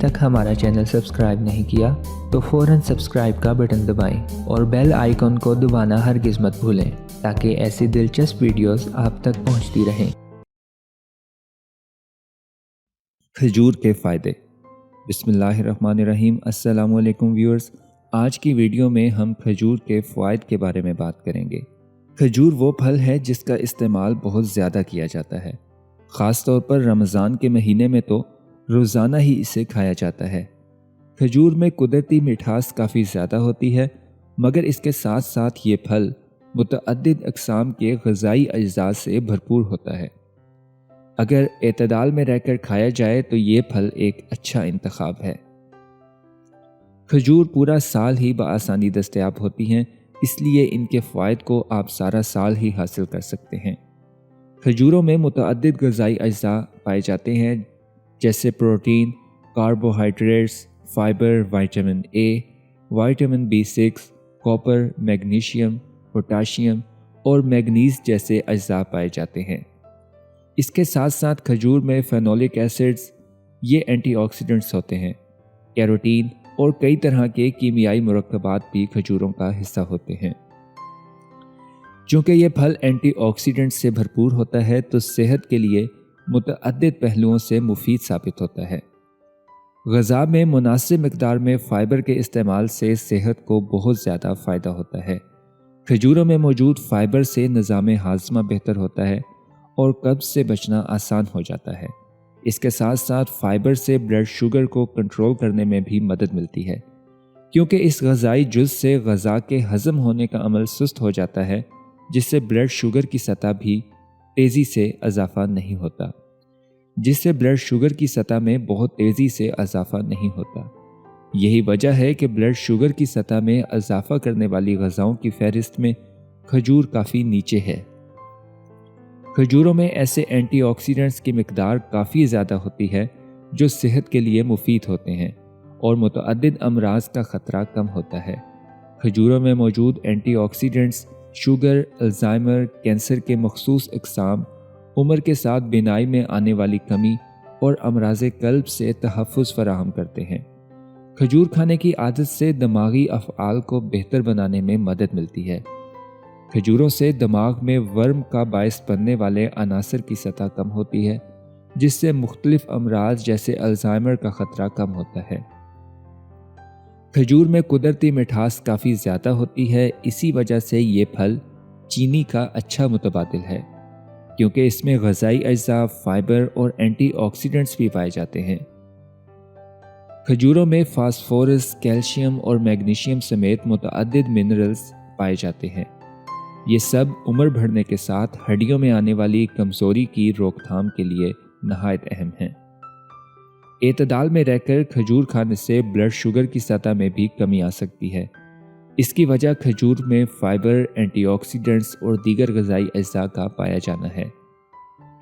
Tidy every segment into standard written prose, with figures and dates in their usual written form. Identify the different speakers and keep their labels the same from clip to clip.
Speaker 1: तक हमारा channel subscribe नहीं किया तो फ़ौरन सब्सक्राइब का बटन दबाएं और बेल आइकन को दबाना हरगिज़ मत भूलें ताकि ऐसी दिलचस्प वीडियोस आप तक पहुंचती रहें।
Speaker 2: खजूर के फ़ायदे। बिस्मिल्लाहिर्रहमानिर्रहीम। अस्सलामु अलैकुम व्यूअर्स। आज की वीडियो में हम खजूर के फ़वाइद के बारे में बात करेंगे। खजूर वो फल है जिसका इस्तेमाल बहुत ज़्यादा किया जाता है। ख़ास तौर पर रमज़ान के महीने में तो रोज़ाना ही इसे खाया जाता है। खजूर में कुदरती मिठास काफ़ी ज़्यादा होती है, मगर इसके साथ साथ ये फल मुतअद्दिद अक़साम के ग़िज़ाई अज्जा से भरपूर होता है। अगर एतदाल में रहकर खाया जाए तो ये फल एक अच्छा इंतखाब है। खजूर पूरा साल ही बआसानी दस्तयाब होती हैं, इसलिए इनके फ़वाइद को आप सारा साल ही हासिल कर सकते हैं। खजूरों में मुतअद्दिद ग़िज़ाई अज्जा पाए जाते हैं, जैसे protein, carbohydrates, fibre, vitamin A, vitamin B6, copper, magnesium, potassium और मैग्नीज़ जैसे अज्जा पाए जाते हैं। इसके साथ साथ खजूर में फेनोलिक एसिड्स, ये एंटीऑक्सीडेंट्स होते हैं। कैरोटीन और कई तरह के कीमियाई मुरक्कबात भी खजूरों का हिस्सा होते हैं। चूँकि ये फल एंटीऑक्सीडेंट्स से भरपूर होता है तो सेहत के लिए मुतअद्दिद पहलुओं से मुफीद साबित होता है। ग़िज़ा में मुनासिब मिक़दार में फ़ाइबर के इस्तेमाल से सेहत को बहुत ज़्यादा फ़ायदा होता है। खजूरों में मौजूद फ़ाइबर से निज़ाम हाज़मा बेहतर होता है और कब्ज़ से बचना आसान हो जाता है। इसके साथ साथ फ़ाइबर से ब्लड शुगर को कंट्रोल करने में भी मदद मिलती है, क्योंकि इस ग़िज़ाई जुज़ से ग़िज़ा के हज़म होने का अमल सुस्त हो जाता है, जिससे ब्लड शुगर की सतह भी तेज़ी से इजाफ़ा नहीं होता यही वजह है कि ब्लड शुगर की सतह में इजाफ़ा करने वाली ग़िज़ाओं की फ़हरिस्त में खजूर काफ़ी नीचे है। खजूरों में ऐसे एंटीऑक्सीडेंट्स की मिक़दार काफ़ी ज़्यादा होती है जो सेहत के लिए मुफीद होते हैं और मुतअद्दिद अमराज़ का ख़तरा कम होता है। खजूरों में मौजूद एंटीऑक्सीडेंट्स शुगर, अल्ज़ाइमर, कैंसर के मख़सूस अक़साम, उम्र के साथ बीनाई में आने वाली कमी और अमराज़ क़ल्ब से तहफ़्फ़ुज़ फ़राहम करते हैं। खजूर खाने की आदत से दिमागी अफ़आल को बेहतर बनाने में मदद मिलती है। खजूरों से दिमाग में वर्म का बायस बनने वाले अनासर की सतह कम होती है, जिससे मुख्तलिफ अमराज जैसे अल्ज़ाइमर का ख़तरा कम होता है। खजूर में कुदरती मिठास काफ़ी ज़्यादा होती है, इसी वजह से ये फल चीनी का अच्छा मुतबादिल है, क्योंकि इसमें ग़िज़ाई अज्जा, फाइबर और एंटीऑक्सीडेंट्स भी पाए जाते हैं। खजूरों में फास्फोरस, कैल्शियम और मैग्नीशियम समेत मुतअद्दिद मिनरल्स पाए जाते हैं। ये सब उम्र बढ़ने के साथ हड्डियों में आने वाली कमज़ोरी की रोकथाम के लिए नहायत अहम हैं। एतदाल में रहकर खजूर खाने से ब्लड शुगर की सतह में भी कमी आ सकती है। इसकी वजह खजूर में फाइबर, एंटीऑक्सीडेंट्स और दीगर ग़िज़ाई अज्जा का पाया जाना है।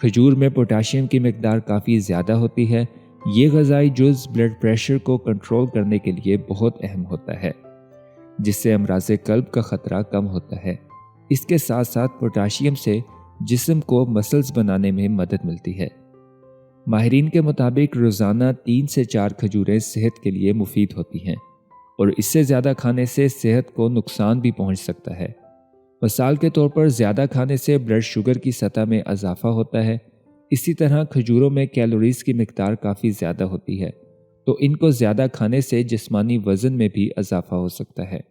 Speaker 2: खजूर में पोटाशियम की मिक़दार काफ़ी ज़्यादा होती है। ये ग़िज़ाई जुज़ ब्लड प्रेशर को कंट्रोल करने के लिए बहुत अहम होता है, जिससे अमराज़ क़ल्ब का ख़तरा कम होता है। इसके साथ साथ पोटाशियम से जिस्म को मसल्स बनाने में मदद मिलती है। माहिरीन के मुताबिक रोज़ाना 3 से 4 खजूरें सेहत के लिए मुफीद होती हैं और इससे ज़्यादा खाने से सेहत को नुकसान भी पहुंच सकता है। मिसाल के तौर पर ज़्यादा खाने से ब्लड शुगर की सतह में इजाफ़ा होता है। इसी तरह खजूरों में कैलोरीज़ की मिक़दार काफ़ी ज़्यादा होती है, तो इनको ज़्यादा खाने से जिस्मानी वज़न में भी इजाफ़ा हो सकता है।